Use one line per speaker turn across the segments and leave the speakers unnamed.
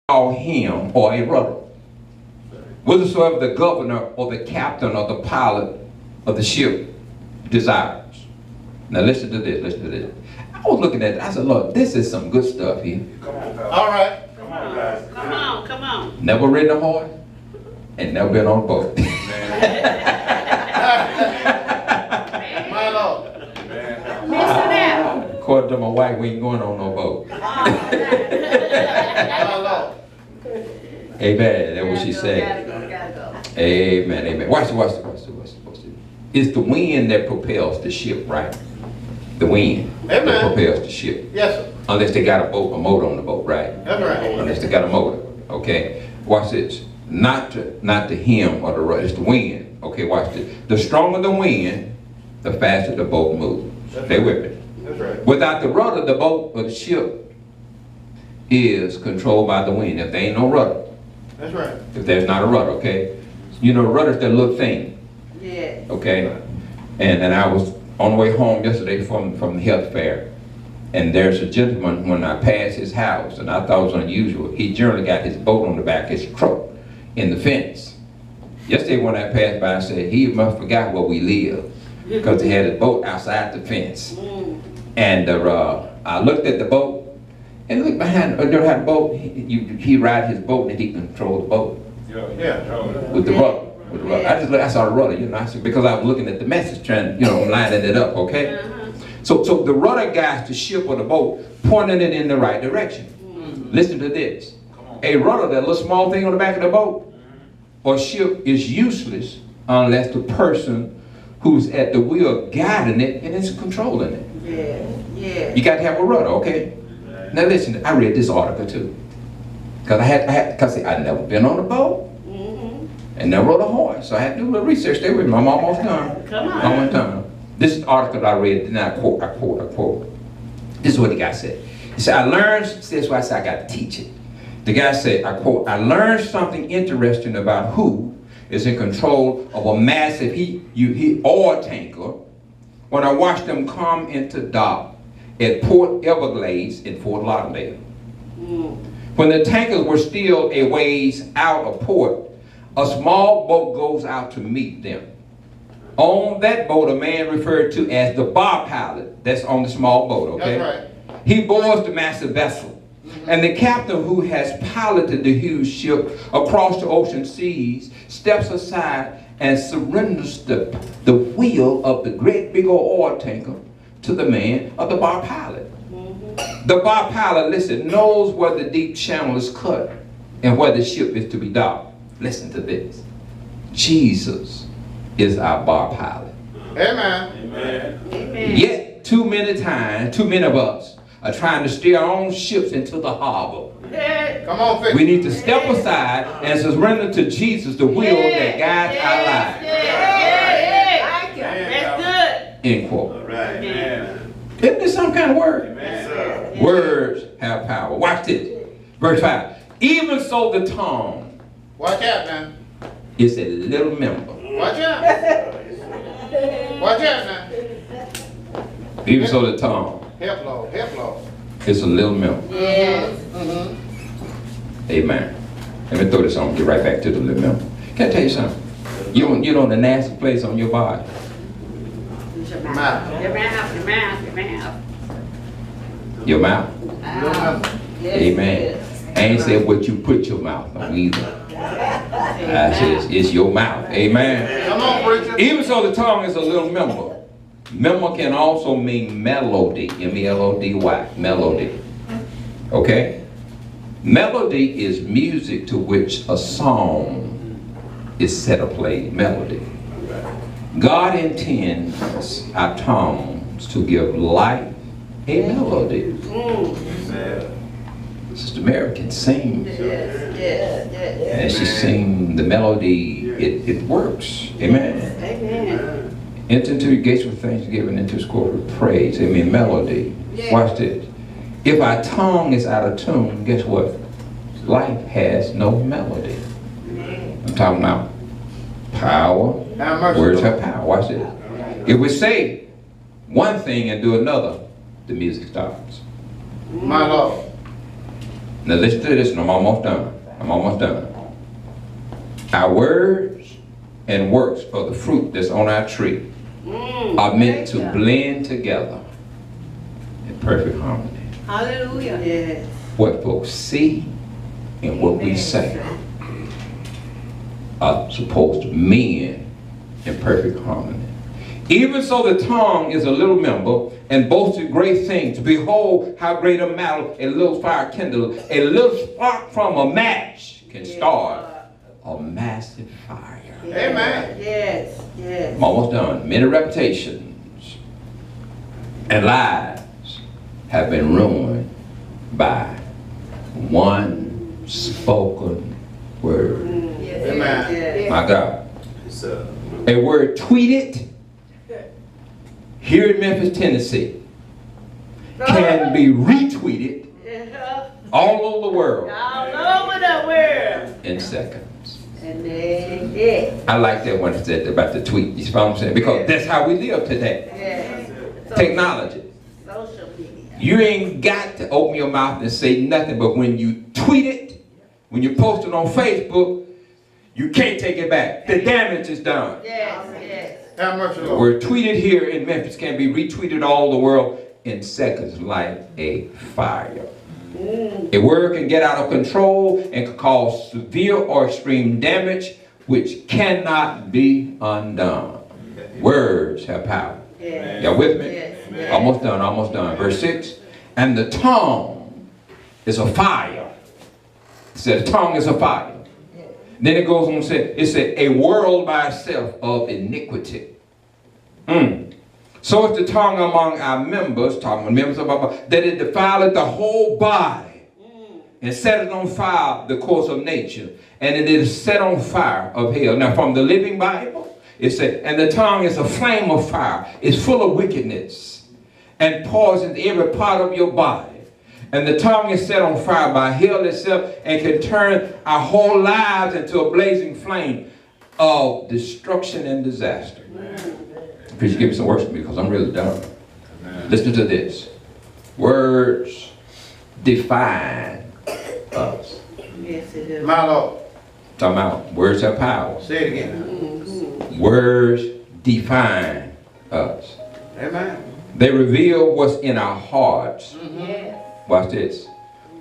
call him or a rudder, whithersoever the governor or the captain or the pilot of the ship desires. Now listen to this, listen to this. I was looking at it, I said, Lord, this is some good stuff here.
All right.
Come on, guys. Come on, come on.
Never ridden a horse and never been on a boat.
My Lord.
According to my wife, we ain't going on no boat.
My Lord.
Amen. That's what she said. Amen. Amen. Watch it. It's the wind that propels the ship, right? The wind that propels the ship.
Yes, sir.
Unless they got a motor on the boat, right?
That's right.
Unless they got a motor. Okay. Watch this. Not the him or the rudder. It's the wind. Okay. Watch this. The stronger the wind, the faster the boat moves. Stay with me.
That's right.
Without the rudder, the boat or the ship is controlled by the wind. If there ain't no rudder.
That's right.
If there's not a rudder, okay? You know, rudder's that little thing.
Yeah.
Okay? And I was on the way home yesterday from the health fair. And there's a gentleman, when I passed his house, and I thought it was unusual, he generally got his boat on the back of his truck in the fence. Yesterday when I passed by, I said, he must forgot where we live, because he had his boat outside the fence. And I looked at the boat, and looked behind the boat, he ride his boat and he control the boat.
Yeah.
With the rudder. With the rudder. I saw the rudder, you know, I said, because I was looking at the message trying, you know, lining it up, okay? So the rudder guides the ship or the boat, pointing it in the right direction. Listen to this. A rudder, that little small thing on the back of the boat or ship, is useless unless the person who's at the wheel guiding it and is controlling it.
Yeah.
You got to have a rudder, okay? Now listen, I read this article too. Because I'd never been on a boat and never rode a horse. So I had to do a little research. Stay with me. I'm almost done.
Come on.
Almost done. This article I read, and I quote. This is what the guy said. He said, I learned, this is why I said I got to teach it. The guy said, I quote, I learned something interesting about who is in control of a massive oil tanker when I watched them come into dock at Port Everglades in Fort Lauderdale. When the tankers were still a ways out of port, a small boat goes out to meet them. On that boat, a man referred to as the bar pilot, that's on the small boat, okay?
That's right.
He boards the massive vessel. And the captain, who has piloted the huge ship across the ocean seas, steps aside and surrenders the wheel of the great big old oil tanker to the man of the bar pilot. The bar pilot, listen, knows where the deep channel is cut and where the ship is to be docked. Listen to this. Jesus is our bar pilot.
Amen.
Amen.
Yet, too many of us are trying to steer our own ships into the harbor.
Come on, fix it.
We need to step aside and surrender to Jesus the wheel that guides our lives.
That's good.
End quote.
Amen.
Isn't this some kind of word?
Amen.
Words have power. Watch this. Verse 5. Even so the tongue
Watch out, man.
is a little member.
Watch out. Watch out, man.
Even so the tongue
Help, Lord. Help, Lord.
is a little member.
Yes.
Amen. Let me throw this on. Get right back to the little member. Can I tell you something? You know the nasty place on your body?
Your
Mouth.
mouth. Your mouth. Your mouth. Your mouth.
Your mouth.
Yes,
Amen.
yes.
I ain't said what you put your mouth on either. I said it's your mouth. Amen.
Come on, preacher.
Even so the tongue is a little member. Member can also mean melody. M-E-L-O-D-Y. Melody. Okay? Melody is music to which a song is set or played. Melody. God intends our tongues to give life a melody. Sister Mary can sing. And she sing the melody, it works. Amen.
Amen.
Enter into your gates with thanksgiving, into his court with praise. Amen. Melody. Watch this. If our tongue is out of tune, guess what? Life has no melody. I'm talking about power.
Have mercy,
Words
Lord.
have power. Watch this. If we say one thing and do another, the music stops.
My Lord.
Now listen to this, and I'm almost done. I'm almost done. Our words and works of the fruit that's on our tree are meant to blend together in perfect harmony.
Hallelujah. Yes.
What folks see and what we say are supposed to mend in perfect harmony. Even so the tongue is a little member, and boasteth great things. Behold, how great a matter a little fire kindled. A little spark from a match can start a massive fire.
Amen.
Yes. Yes.
I'm almost done. Many reputations and lives have been ruined by one spoken word.
Yes.
Amen.
Yes.
My God. A word tweeted here in Memphis, Tennessee can be retweeted all over the world
All over the world.
in seconds.
And then, yes.
I like that one it said about the tweet. You know what I'm saying? Because that's how we live today.
Yes.
Technology.
Social media.
You ain't got to open your mouth and say nothing, but when you tweet it, when you post it on Facebook, you can't take it back. The damage is done.
Yes. Yes.
Have mercy, Lord.
We're tweeted here in Memphis can be retweeted all the world in seconds like a fire. A word can get out of control and can cause severe or extreme damage which cannot be undone. Words have power.
Yes.
Y'all with me?
Yes. Yes.
Almost done, almost done. Verse 6, and the tongue is a fire. It said the tongue is a fire. Then it goes on to say, it said a world by itself of iniquity. So is the tongue among our members, talking about members of our body, that it defileth the whole body and setteth on fire the course of nature, and it is set on fire of hell. Now from the Living Bible, it said, and the tongue is a flame of fire. It's full of wickedness and poisons every part of your body. And the tongue is set on fire by hell itself and can turn our whole lives into a blazing flame of destruction and disaster. Please give me some words for me because I'm really done. Listen to this. Words define us.
Yes, it is.
My Lord.
Talking about words have power.
Say it again.
Words define us.
Amen.
They reveal what's in our hearts.
Yes.
Watch this.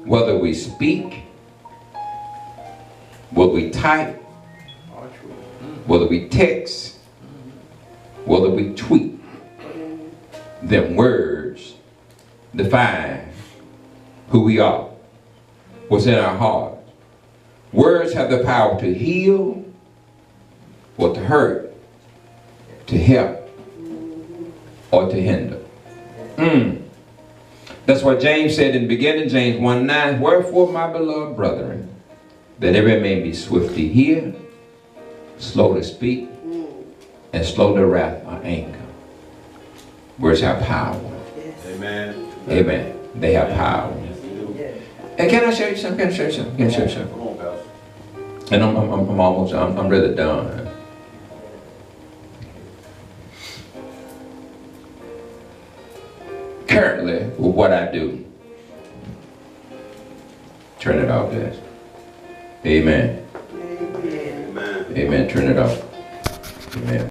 Whether we speak, whether we type,
All true.
whether we text, whether we tweet, them words define who we are, what's in our heart. Words have the power to heal or to hurt, to help or to hinder. That's what James said in the beginning, James 1:9, wherefore, my beloved brethren, that every man be swift to hear, slow to speak, and slow to wrath or anger. Words have power.
Amen.
Amen. They have power. And can I show you something? Can I show you something? Can I show you something?
Come on, Pastor.
And I'm almost, I'm really done. Currently, with what I do, turn it off, guys. Amen.
Amen.
Amen.
Amen. Turn it off. Amen.